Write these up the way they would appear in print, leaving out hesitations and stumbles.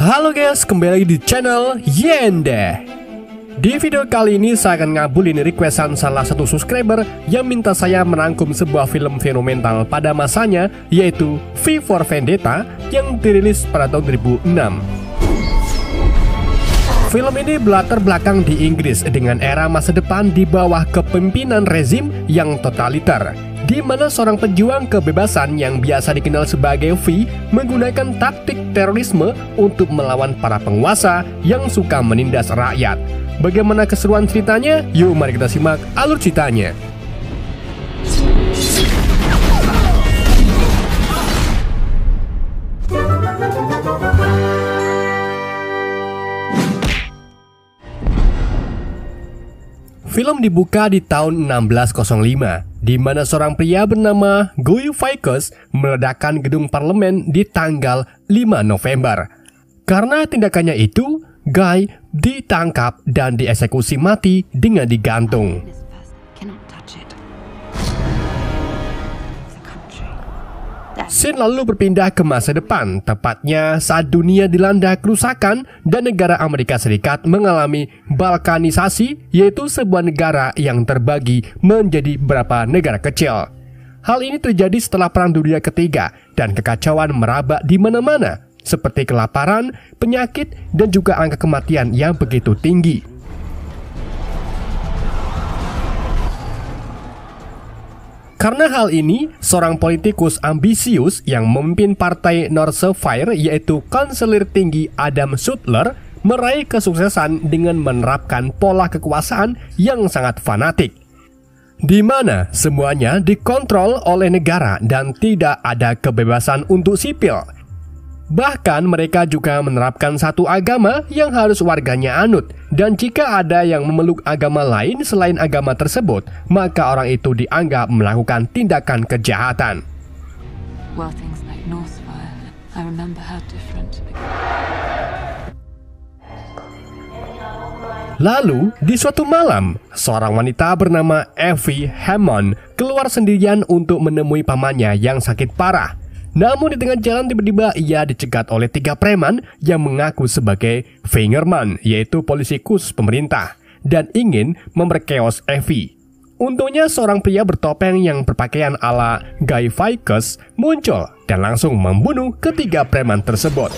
Halo guys, kembali lagi di channel Yende. Di video kali ini saya akan ngabulin requestan salah satu subscriber yang minta saya merangkum sebuah film fenomenal pada masanya, yaitu V for Vendetta yang dirilis pada tahun 2006. Film ini berlatar belakang di Inggris dengan era masa depan di bawah kepemimpinan rezim yang totaliter, di mana seorang pejuang kebebasan yang biasa dikenal sebagai V menggunakan taktik terorisme untuk melawan para penguasa yang suka menindas rakyat. Bagaimana keseruan ceritanya? Yuk mari kita simak alur ceritanya. Film dibuka di tahun 1605, di mana seorang pria bernama Guy Fawkes meledakkan gedung parlemen di tanggal 5 November. Karena tindakannya itu, Guy ditangkap dan dieksekusi mati dengan digantung. Scene lalu berpindah ke masa depan, tepatnya saat dunia dilanda kerusakan dan negara Amerika Serikat mengalami balkanisasi, yaitu sebuah negara yang terbagi menjadi beberapa negara kecil. Hal ini terjadi setelah Perang Dunia Ketiga dan kekacauan merabak di mana-mana, seperti kelaparan, penyakit, dan juga angka kematian yang begitu tinggi. Karena hal ini, seorang politikus ambisius yang memimpin partai North-Shire, yaitu kanselir tinggi Adam Sutler, meraih kesuksesan dengan menerapkan pola kekuasaan yang sangat fanatik, di mana semuanya dikontrol oleh negara dan tidak ada kebebasan untuk sipil. Bahkan mereka juga menerapkan satu agama yang harus warganya anut, dan jika ada yang memeluk agama lain selain agama tersebut, maka orang itu dianggap melakukan tindakan kejahatan. Lalu, di suatu malam, seorang wanita bernama Effie Hammond keluar sendirian untuk menemui pamannya yang sakit parah. Namun di tengah jalan tiba-tiba ia dicegat oleh 3 preman yang mengaku sebagai Fingerman, yaitu polisi khusus pemerintah, dan ingin memperkeos Effie. Untungnya seorang pria bertopeng yang berpakaian ala Guy Fawkes muncul dan langsung membunuh ketiga preman tersebut.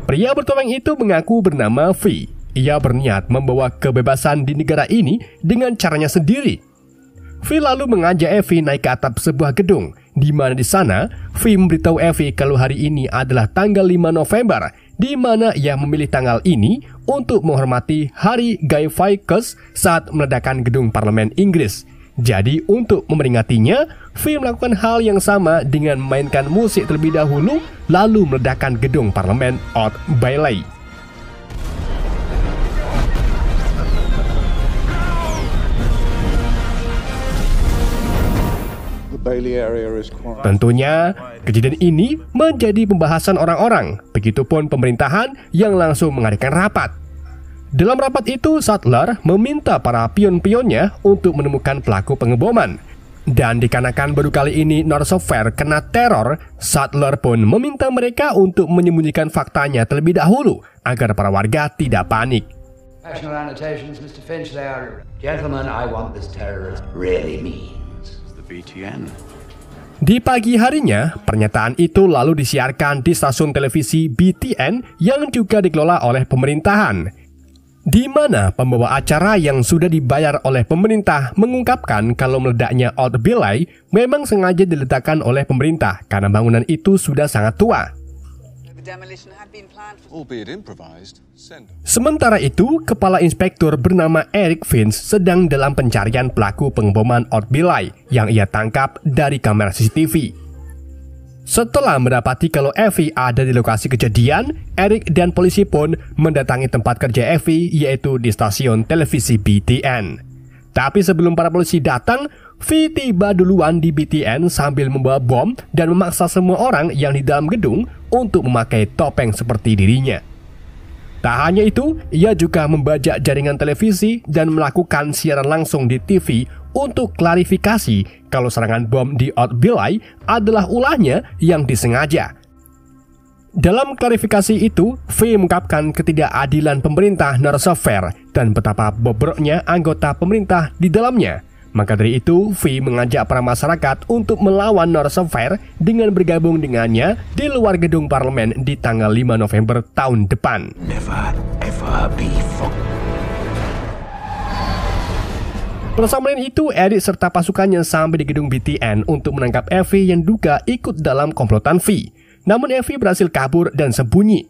Pria bertopeng itu mengaku bernama V. Ia berniat membawa kebebasan di negara ini dengan caranya sendiri. V lalu mengajak Effie naik ke atap sebuah gedung, di mana di sana V memberitahu Effie kalau hari ini adalah tanggal 5 November, di mana ia memilih tanggal ini untuk menghormati Hari Guy Fawkes saat meledakkan gedung parlemen Inggris. Jadi untuk memperingatinya, V melakukan hal yang sama dengan memainkan musik terlebih dahulu, lalu meledakkan gedung parlemen Old Bailey. Tentunya, kejadian ini menjadi pembahasan orang-orang, begitupun pemerintahan yang langsung mengadakan rapat. Dalam rapat itu, Sutler meminta para pion-pionnya untuk menemukan pelaku pengeboman. Dan dikarenakan baru kali ini North-Shire kena teror, Sutler pun meminta mereka untuk menyembunyikan faktanya terlebih dahulu, agar para warga tidak panik. Mr. Finch, they are... Gentlemen, I want this terrorist really means. Di pagi harinya, pernyataan itu lalu disiarkan di stasiun televisi BTN yang juga dikelola oleh pemerintahan, di mana pembawa acara yang sudah dibayar oleh pemerintah mengungkapkan kalau meledaknya Old Bailey memang sengaja diletakkan oleh pemerintah karena bangunan itu sudah sangat tua. Sementara itu, kepala inspektur bernama Eric Finch sedang dalam pencarian pelaku pengeboman Old Bailey yang ia tangkap dari kamera CCTV. Setelah mendapati kalau Effie ada di lokasi kejadian, Eric dan polisi pun mendatangi tempat kerja Effie, yaitu di stasiun televisi BTN. Tapi sebelum para polisi datang, V tiba duluan di BTN sambil membawa bom dan memaksa semua orang yang di dalam gedung untuk memakai topeng seperti dirinya. Tak hanya itu, ia juga membajak jaringan televisi dan melakukan siaran langsung di TV untuk klarifikasi kalau serangan bom di Old Bailey adalah ulahnya yang disengaja. Dalam klarifikasi itu, V mengungkapkan ketidakadilan pemerintah North Fair dan betapa bobroknya anggota pemerintah di dalamnya. Maka dari itu, V mengajak para masyarakat untuk melawan North Fair dengan bergabung dengannya di luar gedung parlemen di tanggal 5 November tahun depan. Never ever be forgotten. Bersama dengan itu, Eric serta pasukannya sampai di gedung BTN untuk menangkap Evie yang duga ikut dalam komplotan V. Namun Evie berhasil kabur dan sembunyi.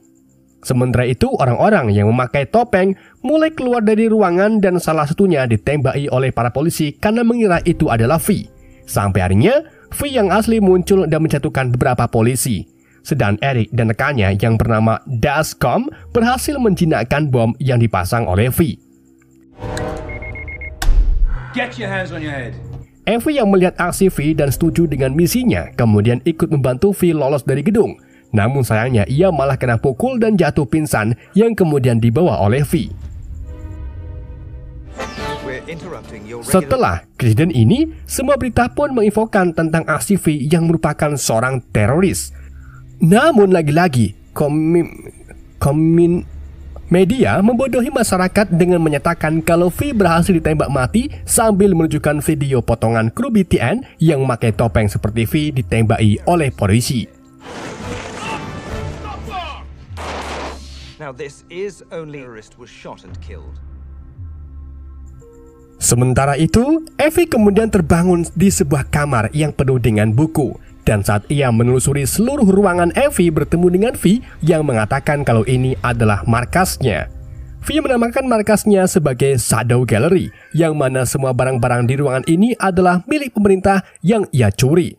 Sementara itu, orang-orang yang memakai topeng mulai keluar dari ruangan dan salah satunya ditembaki oleh para polisi karena mengira itu adalah V. Sampai harinya, V yang asli muncul dan menjatuhkan beberapa polisi. Sedang Eric dan rekannya yang bernama Dascom berhasil menjinakkan bom yang dipasang oleh V. Get your hands on your head. Evie yang melihat aksi V dan setuju dengan misinya kemudian ikut membantu V lolos dari gedung. Namun sayangnya ia malah kena pukul dan jatuh pingsan yang kemudian dibawa oleh V. Setelah kejadian ini, semua berita pun menginfokan tentang aksi V yang merupakan seorang teroris. Namun lagi-lagi, media membodohi masyarakat dengan menyatakan kalau V berhasil ditembak mati sambil menunjukkan video potongan kru BTN yang memakai topeng seperti V ditembaki oleh polisi. Now this is only terrorist was shot and killed. Sementara itu, Evie kemudian terbangun di sebuah kamar yang penuh dengan buku. Dan saat ia menelusuri seluruh ruangan, Evie bertemu dengan V yang mengatakan kalau ini adalah markasnya. V menamakan markasnya sebagai Shadow Gallery, yang mana semua barang-barang di ruangan ini adalah milik pemerintah yang ia curi.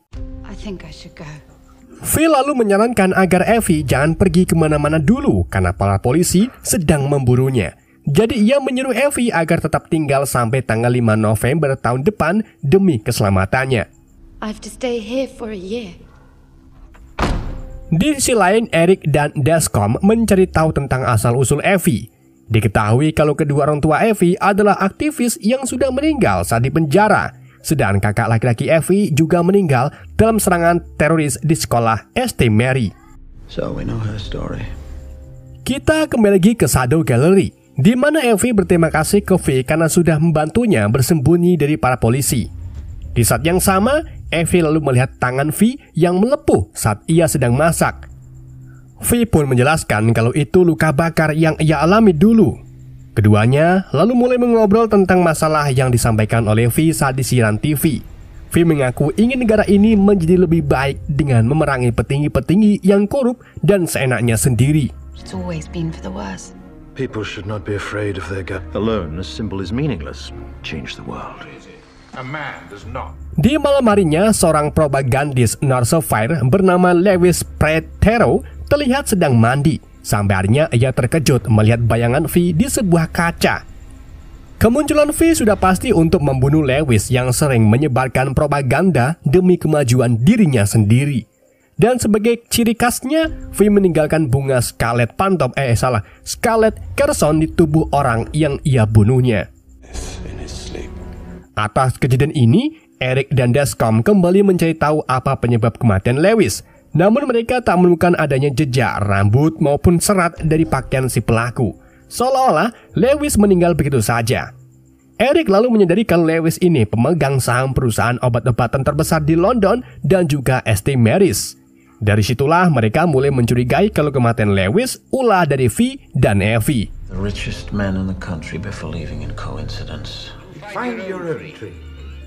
V lalu menyarankan agar Evie jangan pergi kemana-mana dulu karena para polisi sedang memburunya. Jadi ia menyuruh Evie agar tetap tinggal sampai tanggal 5 November tahun depan demi keselamatannya. I have to stay here for a year. Di sisi lain, Eric dan Dascom mencari tahu tentang asal-usul Evie. Diketahui kalau kedua orang tua Evie adalah aktivis yang sudah meninggal saat di penjara. Sedang kakak laki-laki Evie juga meninggal dalam serangan teroris di sekolah St. Mary. So we know her story. Kita kembali lagi ke Shadow Gallery, di mana Evie berterima kasih ke V karena sudah membantunya bersembunyi dari para polisi. Di saat yang sama, Evie lalu melihat tangan V yang melepuh saat ia sedang masak. V pun menjelaskan kalau itu luka bakar yang ia alami dulu. Keduanya lalu mulai mengobrol tentang masalah yang disampaikan oleh V saat di siaran TV. V mengaku ingin negara ini menjadi lebih baik dengan memerangi petinggi-petinggi yang korup dan seenaknya sendiri. It's always been for the worse. People should not be afraid of their gut. Alone, a symbol is meaningless. Change the world. A man does not. Di malam harinya, seorang propagandis North Fair bernama Lewis Pretero terlihat sedang mandi. Sampai harinya ia terkejut melihat bayangan V di sebuah kaca. Kemunculan V sudah pasti untuk membunuh Lewis yang sering menyebarkan propaganda demi kemajuan dirinya sendiri. Dan sebagai ciri khasnya, V meninggalkan bunga Scarlet Carson di tubuh orang yang ia bunuhnya. Atas kejadian ini, Eric dan Dascom kembali mencari tahu apa penyebab kematian Lewis. Namun mereka tak menemukan adanya jejak rambut maupun serat dari pakaian si pelaku. Seolah-olah Lewis meninggal begitu saja. Eric lalu menyadari kalau Lewis ini pemegang saham perusahaan obat-obatan terbesar di London dan juga St. Mary's. Dari situlah mereka mulai mencurigai kalau kematian Lewis ulah dari V dan Evie. The richest man in the country before believing in coincidence. Find your own tree.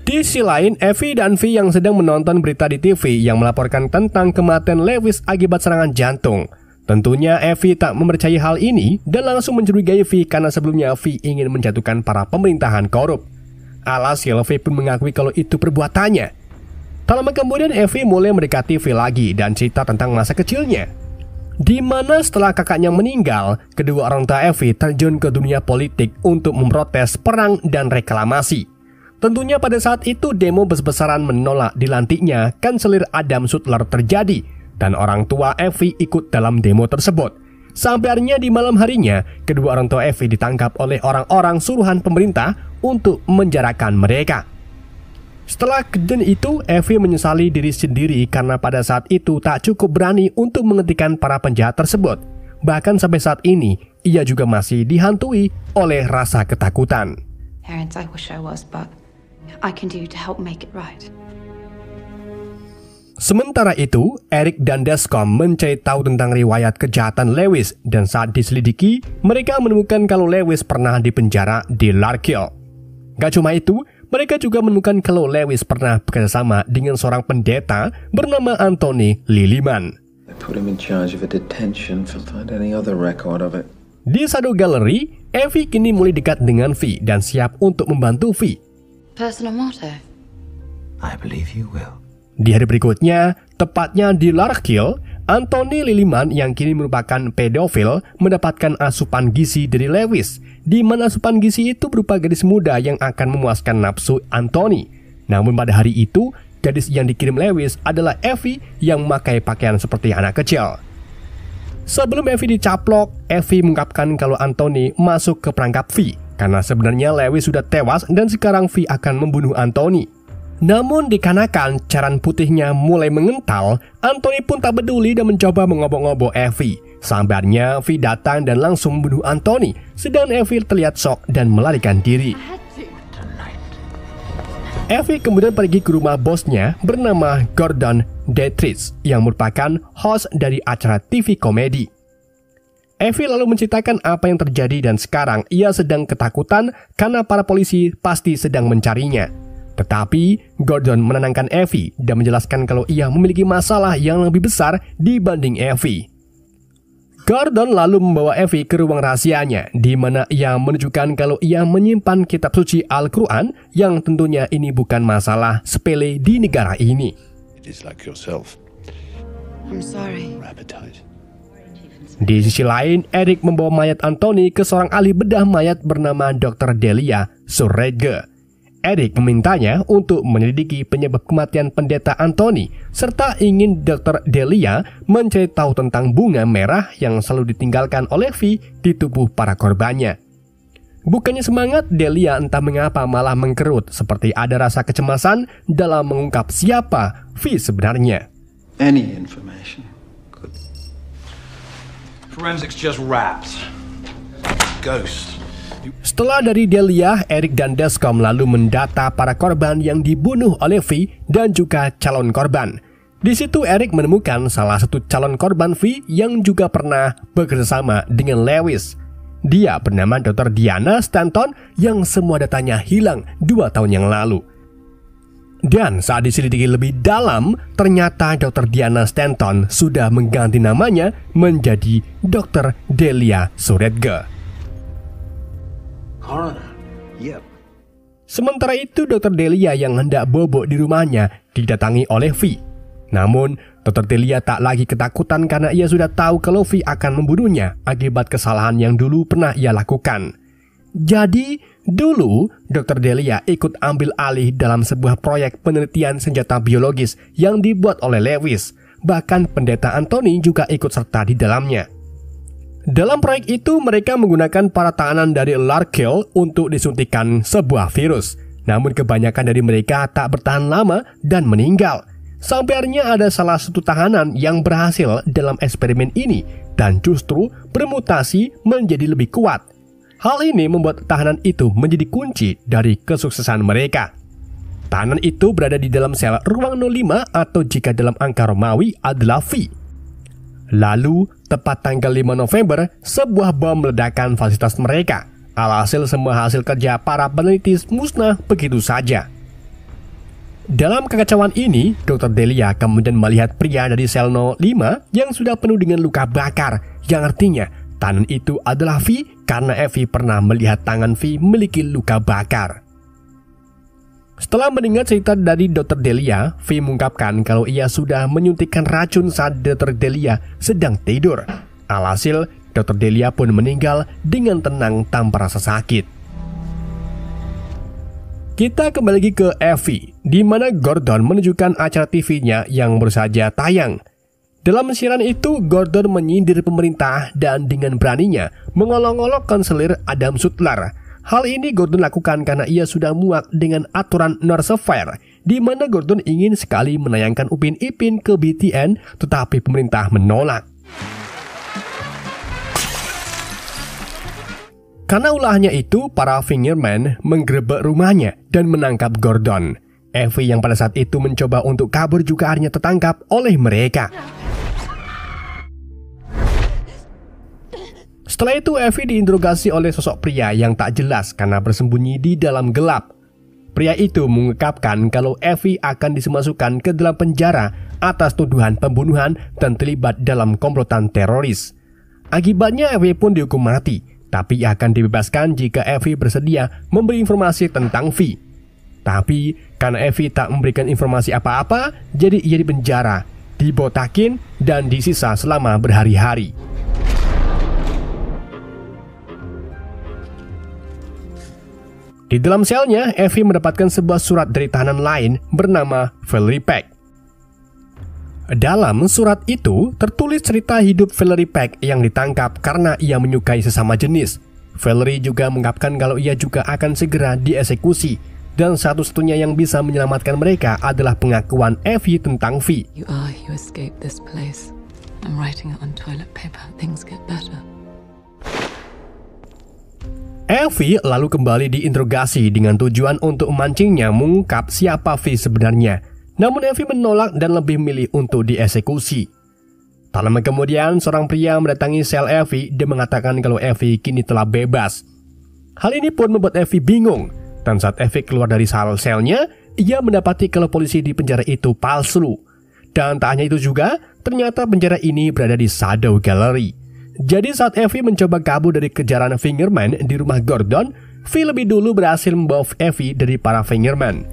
Di sisi lain, Evie dan V yang sedang menonton berita di TV yang melaporkan tentang kematian Lewis akibat serangan jantung. Tentunya Evie tak mempercayai hal ini dan langsung mencurigai V karena sebelumnya V ingin menjatuhkan para pemerintahan korup. Alhasil V pun mengakui kalau itu perbuatannya. Tak lama kemudian Evie mulai mendekati V lagi dan cerita tentang masa kecilnya, di mana setelah kakaknya meninggal, kedua orang tua Evie terjun ke dunia politik untuk memprotes perang dan reklamasi. Tentunya pada saat itu demo besar-besaran menolak dilantiknya Kanselir Adam Sutler terjadi, dan orang tua Evie ikut dalam demo tersebut. Sampai harinya di malam harinya, kedua orang tua Evie ditangkap oleh orang-orang suruhan pemerintah untuk menjarakan mereka. Setelah kejadian itu, Effie menyesali diri sendiri karena pada saat itu tak cukup berani untuk menghentikan para penjahat tersebut. Bahkan sampai saat ini, ia juga masih dihantui oleh rasa ketakutan. Parents, I wish I was, but I can do to help make it right. Sementara itu, Eric dan Descom mencari tahu tentang riwayat kejahatan Lewis dan saat diselidiki, mereka menemukan kalau Lewis pernah dipenjara di Larkhill. Gak cuma itu, mereka juga menemukan kalau Lewis pernah bekerjasama dengan seorang pendeta bernama Anthony Lilliman. Put him in charge of a detention for find any other record of it. Di Shadow Gallery, Effie kini mulai dekat dengan V dan siap untuk membantu V. Personal motto. I believe you will. Di hari berikutnya, tepatnya di Larkhill, Anthony Lilliman yang kini merupakan pedofil mendapatkan asupan gizi dari Lewis, di mana asupan gizi itu berupa gadis muda yang akan memuaskan nafsu Anthony. Namun pada hari itu, gadis yang dikirim Lewis adalah Effie yang memakai pakaian seperti anak kecil. Sebelum Effie dicaplok, Effie mengungkapkan kalau Anthony masuk ke perangkap V, karena sebenarnya Lewis sudah tewas dan sekarang V akan membunuh Anthony. Namun dikarenakan cairan putihnya mulai mengental, Anthony pun tak peduli dan mencoba mengobok-ngobok Effie. Sampai akhirnya V datang dan langsung membunuh Anthony, sedangkan Effie terlihat shock dan melarikan diri. Effie kemudian pergi ke rumah bosnya bernama Gordon Dietrich yang merupakan host dari acara TV komedi. Effie lalu menceritakan apa yang terjadi dan sekarang ia sedang ketakutan karena para polisi pasti sedang mencarinya. Tetapi Gordon menenangkan Effie dan menjelaskan kalau ia memiliki masalah yang lebih besar dibanding Effie. Gordon lalu membawa Effie ke ruang rahasianya, di mana ia menunjukkan kalau ia menyimpan kitab suci Al-Quran yang tentunya ini bukan masalah sepele di negara ini. It is like yourself. I'm sorry. Appetite. Di sisi lain, Eric membawa mayat Anthony ke seorang ahli bedah mayat bernama Dr. Delia Surredge. Eric memintanya untuk menyelidiki penyebab kematian pendeta Anthony, serta ingin Dr. Delia mencari tahu tentang bunga merah yang selalu ditinggalkan oleh V di tubuh para korbannya. Bukannya semangat, Delia entah mengapa malah mengkerut, seperti ada rasa kecemasan dalam mengungkap siapa V sebenarnya. Any information. Good. Forensics just wrapped. Ghost. Setelah dari Delia, Eric dan Descom lalu mendata para korban yang dibunuh oleh V dan juga calon korban. Di situ Eric menemukan salah satu calon korban V yang juga pernah bekerjasama dengan Lewis. Dia bernama Dr. Diana Stanton yang semua datanya hilang 2 tahun yang lalu. Dan saat diselidiki lebih dalam, ternyata Dr. Diana Stanton sudah mengganti namanya menjadi Dr. Delia Surredge. Yep. Sementara itu, Dr. Delia yang hendak bobok di rumahnya didatangi oleh V. Namun, Dr. Delia tak lagi ketakutan karena ia sudah tahu kalau V akan membunuhnya akibat kesalahan yang dulu pernah ia lakukan. Jadi, dulu Dr. Delia ikut ambil alih dalam sebuah proyek penelitian senjata biologis yang dibuat oleh Lewis. Bahkan pendeta Anthony juga ikut serta di dalamnya. Dalam proyek itu, mereka menggunakan para tahanan dari Larkhill untuk disuntikan sebuah virus. Namun kebanyakan dari mereka tak bertahan lama dan meninggal. Sampai akhirnya ada salah satu tahanan yang berhasil dalam eksperimen ini dan justru bermutasi menjadi lebih kuat. Hal ini membuat tahanan itu menjadi kunci dari kesuksesan mereka. Tahanan itu berada di dalam sel ruang 05 atau jika dalam angka Romawi adalah V. Lalu, tepat tanggal 5 November, sebuah bom meledakkan fasilitas mereka. Alhasil semua hasil kerja para peneliti musnah begitu saja. Dalam kekacauan ini, Dr. Delia kemudian melihat pria dari sel 05 yang sudah penuh dengan luka bakar, yang artinya tangan itu adalah V karena Effie pernah melihat tangan V memiliki luka bakar. Setelah mendengar cerita dari Dr. Delia, V mengungkapkan kalau ia sudah menyuntikkan racun saat Dr. Delia sedang tidur. Alhasil, Dr. Delia pun meninggal dengan tenang tanpa rasa sakit. Kita kembali lagi ke Effie, di mana Gordon menunjukkan acara TV-nya yang baru saja tayang. Dalam siaran itu, Gordon menyindir pemerintah dan dengan beraninya mengolok-olok konselir Adam Sutler. Hal ini Gordon lakukan karena ia sudah muak dengan aturan North Sapphire, di mana Gordon ingin sekali menayangkan Upin Ipin ke BTN, tetapi pemerintah menolak. Karena ulahnya itu, para Fingerman menggerebek rumahnya dan menangkap Gordon. Effie yang pada saat itu mencoba untuk kabur juga akhirnya tertangkap oleh mereka. Setelah itu, Effie diinterogasi oleh sosok pria yang tak jelas karena bersembunyi di dalam gelap. Pria itu mengungkapkan kalau Effie akan dimasukkan ke dalam penjara atas tuduhan pembunuhan dan terlibat dalam komplotan teroris. Akibatnya Effie pun dihukum mati, tapi ia akan dibebaskan jika Effie bersedia memberi informasi tentang V. Tapi karena Effie tak memberikan informasi apa-apa, jadi ia dipenjara, dibotakin, dan disisa selama berhari-hari. Di dalam selnya, Effie mendapatkan sebuah surat dari tahanan lain bernama Valerie Peck. Dalam surat itu tertulis cerita hidup Valerie Peck yang ditangkap karena ia menyukai sesama jenis. Valerie juga mengungkapkan kalau ia juga akan segera dieksekusi, dan satu-satunya yang bisa menyelamatkan mereka adalah pengakuan Effie tentang V. You escaped this place. I'm writing it on toilet paper. Things get better. Effie lalu kembali diinterogasi dengan tujuan untuk memancingnya mengungkap siapa V sebenarnya. Namun Effie menolak dan lebih memilih untuk dieksekusi. Tak lama kemudian, seorang pria mendatangi sel Effie dan mengatakan kalau Effie kini telah bebas. Hal ini pun membuat Effie bingung. Dan saat Effie keluar dari selnya, ia mendapati kalau polisi di penjara itu palsu. Dan tak hanya itu juga, ternyata penjara ini berada di Shadow Gallery. Jadi saat Effie mencoba kabur dari kejaran Fingerman di rumah Gordon, V lebih dulu berhasil membawa Effie dari para Fingerman.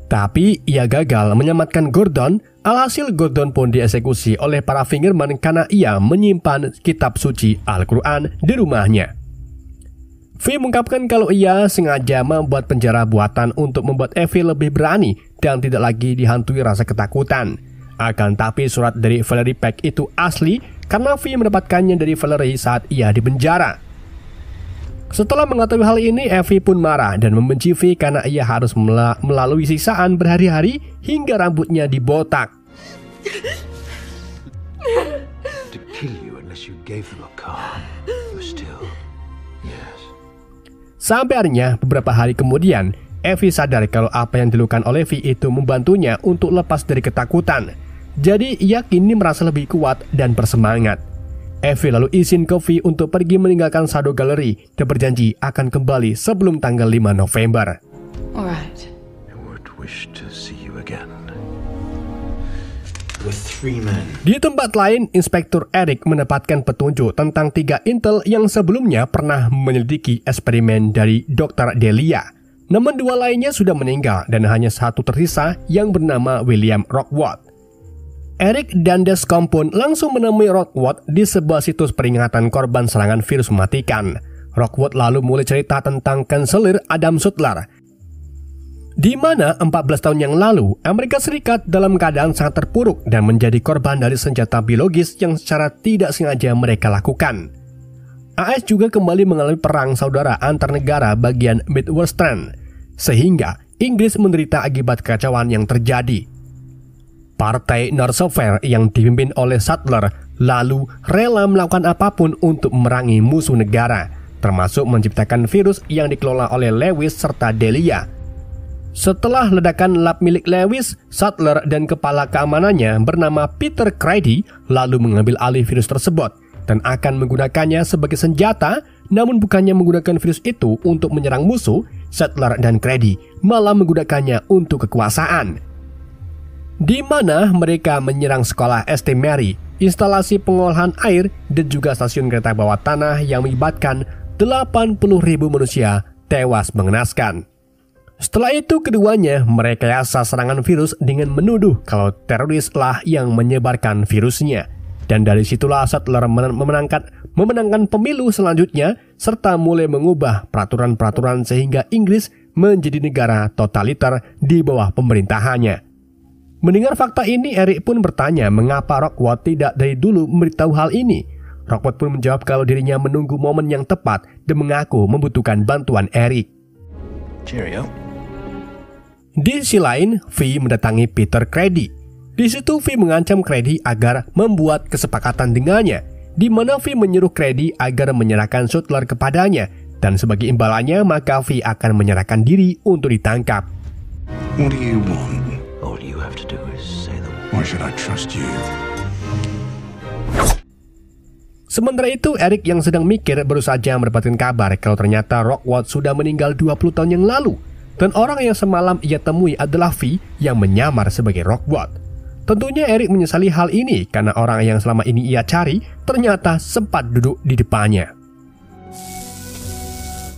Tapi ia gagal menyelamatkan Gordon, alhasil Gordon pun dieksekusi oleh para Fingerman karena ia menyimpan kitab suci Al-Quran di rumahnya. V mengungkapkan kalau ia sengaja membuat penjara buatan untuk membuat Effie lebih berani dan tidak lagi dihantui rasa ketakutan. Akan tapi surat dari Valerie Peck itu asli karena V mendapatkannya dari Valerie saat ia di penjara. Setelah mengetahui hal ini, Effie pun marah dan membenci V karena ia harus melalui siksaan berhari-hari hingga rambutnya dibotak. To kill you unless you gave them a car. You still, yes. Sampai akhirnya beberapa hari kemudian, Effie sadar kalau apa yang dilakukan oleh V itu membantunya untuk lepas dari ketakutan. Jadi ia kini merasa lebih kuat dan bersemangat. Effie lalu izin ke V untuk pergi meninggalkan Shadow Gallery dan berjanji akan kembali sebelum tanggal 5 November. Alright. I would wish to see you again. With 3 men. Di tempat lain, Inspektur Eric mendapatkan petunjuk tentang 3 intel yang sebelumnya pernah menyelidiki eksperimen dari Dr. Delia. Namun 2 lainnya sudah meninggal dan hanya 1 tersisa yang bernama William Rockwood. Eric dan Descom pun langsung menemui Rockwood di sebuah situs peringatan korban serangan virus mematikan. Rockwood lalu mulai cerita tentang kanselir Adam Sutler, di mana 14 tahun yang lalu Amerika Serikat dalam keadaan sangat terpuruk dan menjadi korban dari senjata biologis yang secara tidak sengaja mereka lakukan. AS juga kembali mengalami perang saudara antar negara bagian Midwestern, sehingga Inggris menderita akibat kekacauan yang terjadi. Partai North-Fair yang dipimpin oleh Sutler lalu rela melakukan apapun untuk memerangi musuh negara, termasuk menciptakan virus yang dikelola oleh Lewis serta Delia. Setelah ledakan lab milik Lewis, Sutler dan kepala keamanannya bernama Peter Crady lalu mengambil alih virus tersebut dan akan menggunakannya sebagai senjata. Namun bukannya menggunakan virus itu untuk menyerang musuh, Sutler dan Crady malah menggunakannya untuk kekuasaan, di mana mereka menyerang sekolah St. Mary, instalasi pengolahan air, dan juga stasiun kereta bawah tanah yang mengakibatkan 80.000 manusia tewas mengenaskan. Setelah itu keduanya merekayasa serangan virus dengan menuduh kalau terorislah yang menyebarkan virusnya. Dan dari situlah Sutler memenangkan pemilu selanjutnya serta mulai mengubah peraturan-peraturan sehingga Inggris menjadi negara totaliter di bawah pemerintahannya. Mendengar fakta ini, Eric pun bertanya mengapa Rockwood tidak dari dulu memberitahu hal ini. Rockwood pun menjawab kalau dirinya menunggu momen yang tepat dan mengaku membutuhkan bantuan Eric. Cheerio. Di sisi lain, V mendatangi Peter Credy. Di situ V mengancam Credy agar membuat kesepakatan dengannya, di mana V menyuruh Credy agar menyerahkan Sutler kepadanya, dan sebagai imbalannya maka V akan menyerahkan diri untuk ditangkap. What do you want? All you have to do is say the word. Why should I trust you? Sementara itu, Eric yang sedang mikir baru saja mendapatkan kabar kalau ternyata Rookwood sudah meninggal 20 tahun yang lalu. Dan orang yang semalam ia temui adalah V yang menyamar sebagai Rookwood. Tentunya Eric menyesali hal ini karena orang yang selama ini ia cari ternyata sempat duduk di depannya.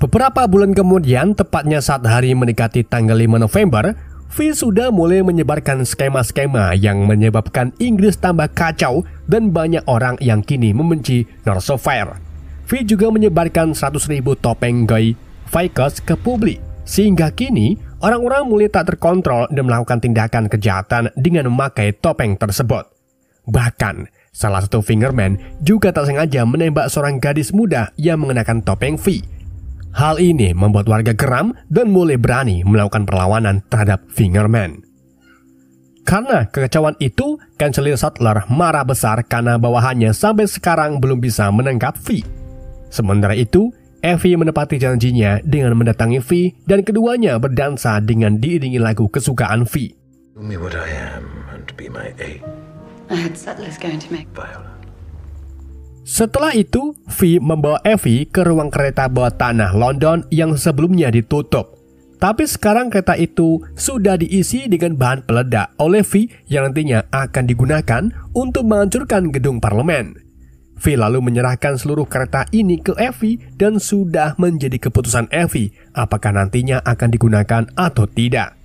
Beberapa bulan kemudian, tepatnya saat hari mendekati tanggal 5 November, V sudah mulai menyebarkan skema-skema yang menyebabkan Inggris tambah kacau dan banyak orang yang kini membenci North Sapphire. V juga menyebarkan 100.000 topeng Guy Fawkes ke publik, sehingga kini orang-orang mulai tak terkontrol dan melakukan tindakan kejahatan dengan memakai topeng tersebut. Bahkan, salah satu fingerman juga tak sengaja menembak seorang gadis muda yang mengenakan topeng V. Hal ini membuat warga geram dan mulai berani melakukan perlawanan terhadap fingerman. Karena kekacauan itu, Kanselir Sutler marah besar karena bawahannya sampai sekarang belum bisa menangkap V. Sementara itu, Evie menepati janjinya dengan mendatangi V dan keduanya berdansa dengan diiringi lagu kesukaan V. Tell me what I am and be my aid. I heard Sutler's going to make Viola. Setelah itu, V membawa Evie ke ruang kereta bawah tanah London yang sebelumnya ditutup. Tapi sekarang kereta itu sudah diisi dengan bahan peledak oleh V yang nantinya akan digunakan untuk menghancurkan gedung parlemen. V lalu menyerahkan seluruh kereta ini ke Evie dan sudah menjadi keputusan Evie apakah nantinya akan digunakan atau tidak.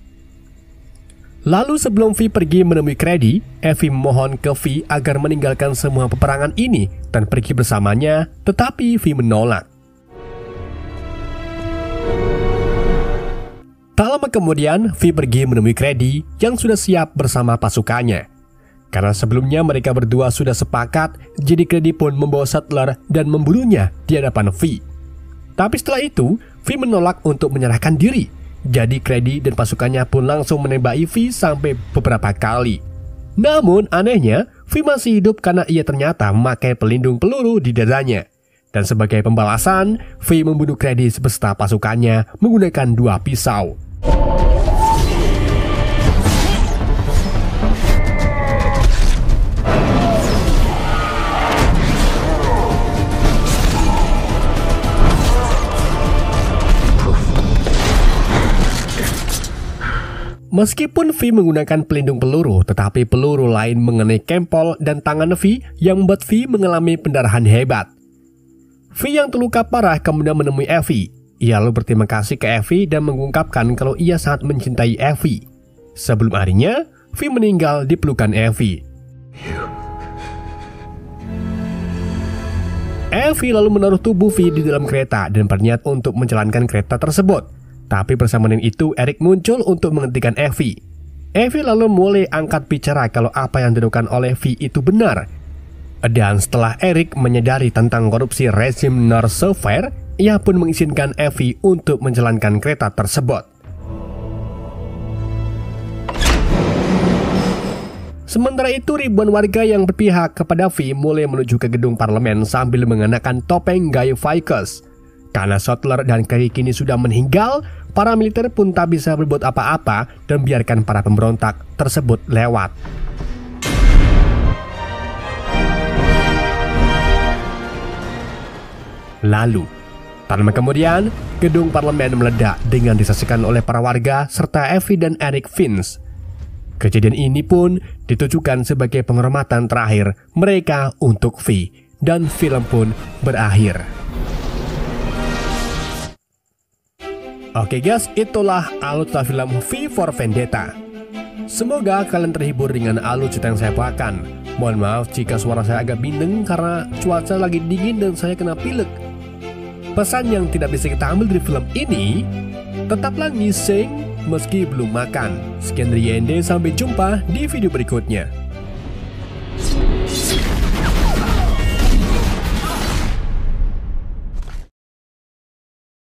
Lalu sebelum V pergi menemui Credy, Evie memohon ke V agar meninggalkan semua peperangan ini dan pergi bersamanya, tetapi V menolak. Tak lama kemudian, V pergi menemui Credy yang sudah siap bersama pasukannya. Karena sebelumnya mereka berdua sudah sepakat, jadi Credy pun membawa Sutler dan membunuhnya di hadapan V. Tapi setelah itu, V menolak untuk menyerahkan diri. Jadi Credy dan pasukannya pun langsung menembaki V sampai beberapa kali. Namun anehnya, V masih hidup karena ia ternyata memakai pelindung peluru di dadanya. Dan sebagai pembalasan, V membunuh Credy beserta pasukannya menggunakan 2 pisau. Meskipun V menggunakan pelindung peluru, tetapi peluru lain mengenai kempol dan tangan V yang membuat V mengalami pendarahan hebat. V yang terluka parah kemudian menemui Evie. Ia lalu berterima kasih ke Evie dan mengungkapkan kalau ia sangat mencintai Evie. Sebelum harinya, V meninggal di pelukan Evie. Evie lalu menaruh tubuh V di dalam kereta dan berniat untuk menjalankan kereta tersebut. Tapi bersama dengan itu, Eric muncul untuk menghentikan Evie. Evie lalu mulai angkat bicara kalau apa yang dilakukan oleh V itu benar. Dan setelah Eric menyadari tentang korupsi rezim North Sapphire, ia pun mengizinkan Evie untuk menjalankan kereta tersebut. Sementara itu, ribuan warga yang berpihak kepada V mulai menuju ke gedung parlemen sambil mengenakan topeng Guy Fawkes. Karena Sutler dan Credy kini sudah meninggal, para militer pun tak bisa berbuat apa-apa dan biarkan para pemberontak tersebut lewat. Lalu, tak lama kemudian, gedung parlemen meledak dengan disaksikan oleh para warga serta Evie dan Eric Finch. Kejadian ini pun ditujukan sebagai penghormatan terakhir mereka untuk V, dan film pun berakhir. Oke guys, itulah alur film V for Vendetta. Semoga kalian terhibur dengan alur cerita yang saya bawakan. Mohon maaf jika suara saya agak bindeng karena cuaca lagi dingin dan saya kena pilek. Pesan yang tidak bisa kita ambil dari film ini, tetaplah ngising meski belum makan. Sekian dari YND, sampai jumpa di video berikutnya.